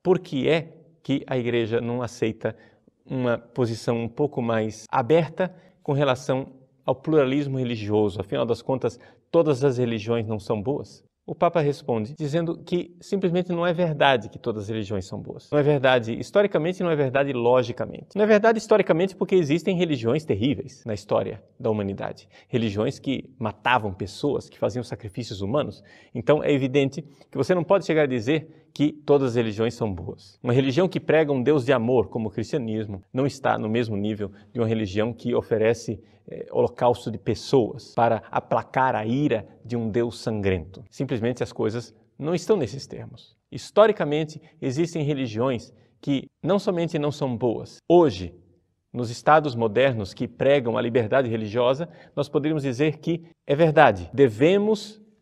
Por que é que a igreja não aceita uma posição um pouco mais aberta com relação ao pluralismo religioso? Afinal das contas, todas as religiões não são boas? O Papa responde dizendo que simplesmente não é verdade que todas as religiões são boas. Não é verdade historicamente, não é verdade logicamente. Não é verdade historicamente porque existem religiões terríveis na história da humanidade. Religiões que matavam pessoas, que faziam sacrifícios humanos. Então é evidente que você não pode chegar a dizer que todas as religiões são boas. Uma religião que prega um Deus de amor, como o cristianismo, não está no mesmo nível de uma religião que oferece holocausto de pessoas para aplacar a ira de um Deus sangrento. Simplesmente as coisas não estão nesses termos. Historicamente, existem religiões que não somente não são boas. Hoje, nos estados modernos que pregam a liberdade religiosa, nós poderíamos dizer que é verdade.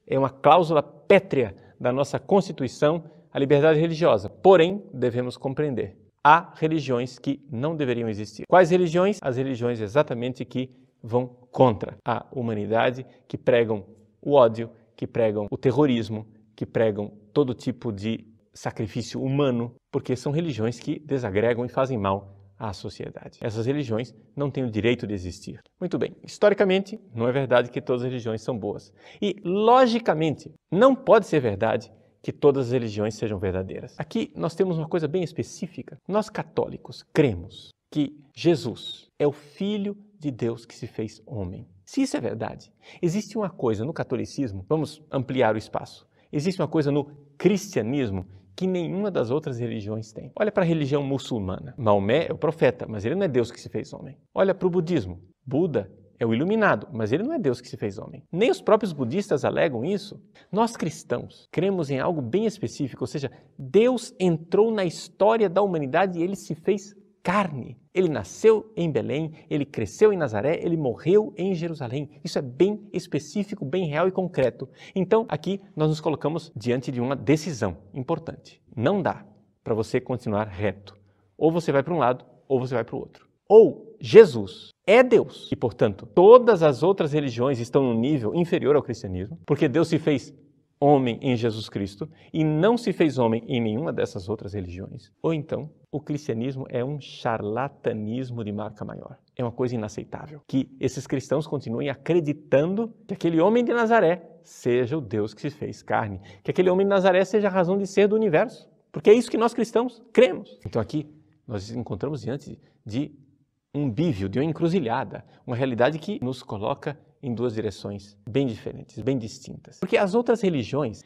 É uma cláusula pétrea da nossa Constituição, a liberdade religiosa. Porém, devemos compreender, há religiões que não deveriam existir. Quais religiões? As religiões exatamente que vão contra a humanidade, que pregam o ódio, que pregam o terrorismo, que pregam todo tipo de sacrifício humano, porque são religiões que desagregam e fazem mal à sociedade. Essas religiões não têm o direito de existir. Muito bem, historicamente, não é verdade que todas as religiões são boas. E, logicamente, não pode ser verdade que todas as religiões sejam verdadeiras. Aqui nós temos uma coisa bem específica. Nós católicos cremos que Jesus é o Filho de Deus que se fez homem. Se isso é verdade, existe uma coisa no catolicismo, vamos ampliar o espaço, existe uma coisa no cristianismo que nenhuma das outras religiões tem. Olha para a religião muçulmana. Maomé é o profeta, mas ele não é Deus que se fez homem. Olha para o budismo. Buda é o iluminado, mas ele não é Deus que se fez homem. Nem os próprios budistas alegam isso. Nós cristãos cremos em algo bem específico, ou seja, Deus entrou na história da humanidade e ele se fez carne. Ele nasceu em Belém, ele cresceu em Nazaré, ele morreu em Jerusalém. Isso é bem específico, bem real e concreto. Então, aqui nós nos colocamos diante de uma decisão importante. Não dá para você continuar reto. Ou você vai para um lado, ou você vai para o outro. Ou Jesus é Deus e, portanto, todas as outras religiões estão num nível inferior ao cristianismo, porque Deus se fez homem em Jesus Cristo e não se fez homem em nenhuma dessas outras religiões. Ou então, o cristianismo é um charlatanismo de marca maior. É uma coisa inaceitável que esses cristãos continuem acreditando que aquele homem de Nazaré seja o Deus que se fez carne, que aquele homem de Nazaré seja a razão de ser do universo, porque é isso que nós cristãos cremos. Então aqui nós nos encontramos diante de um bívio, de uma encruzilhada, uma realidade que nos coloca em duas direções bem diferentes, bem distintas. Porque as outras religiões,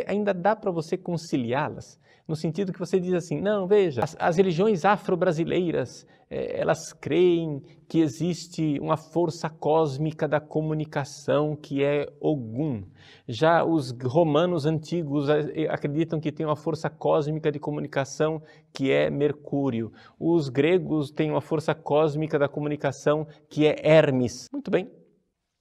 ainda dá para você conciliá-las, no sentido que você diz assim, não, veja, as religiões afro-brasileiras, elas creem que existe uma força cósmica da comunicação que é Ogum. Já os romanos antigos acreditam que tem uma força cósmica de comunicação que é Mercúrio. Os gregos têm uma força cósmica da comunicação que é Hermes. Muito bem.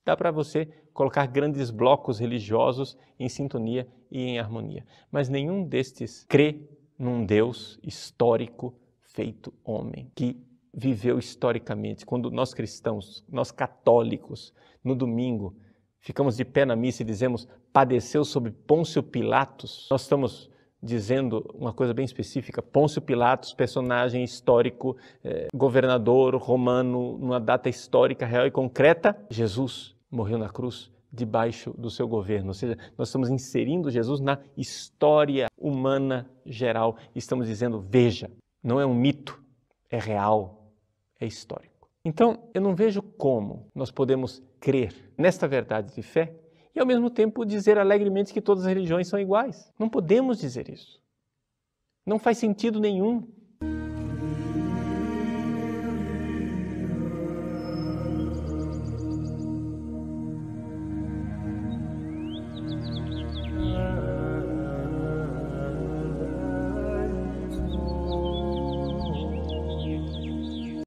Dá para você colocar grandes blocos religiosos em sintonia e em harmonia. Mas nenhum destes crê num Deus histórico feito homem, que viveu historicamente. Quando nós cristãos, nós católicos, no domingo, ficamos de pé na missa e dizemos padeceu sob Pôncio Pilatos, nós estamos dizendo uma coisa bem específica. Pôncio Pilatos, personagem histórico, governador romano, numa data histórica, real e concreta. Jesus morreu na cruz debaixo do seu governo. Ou seja, nós estamos inserindo Jesus na história humana geral. E estamos dizendo, veja, não é um mito, é real, é histórico. Então, eu não vejo como nós podemos crer nesta verdade de fé e, ao mesmo tempo, dizer alegremente que todas as religiões são iguais. Não podemos dizer isso. Não faz sentido nenhum.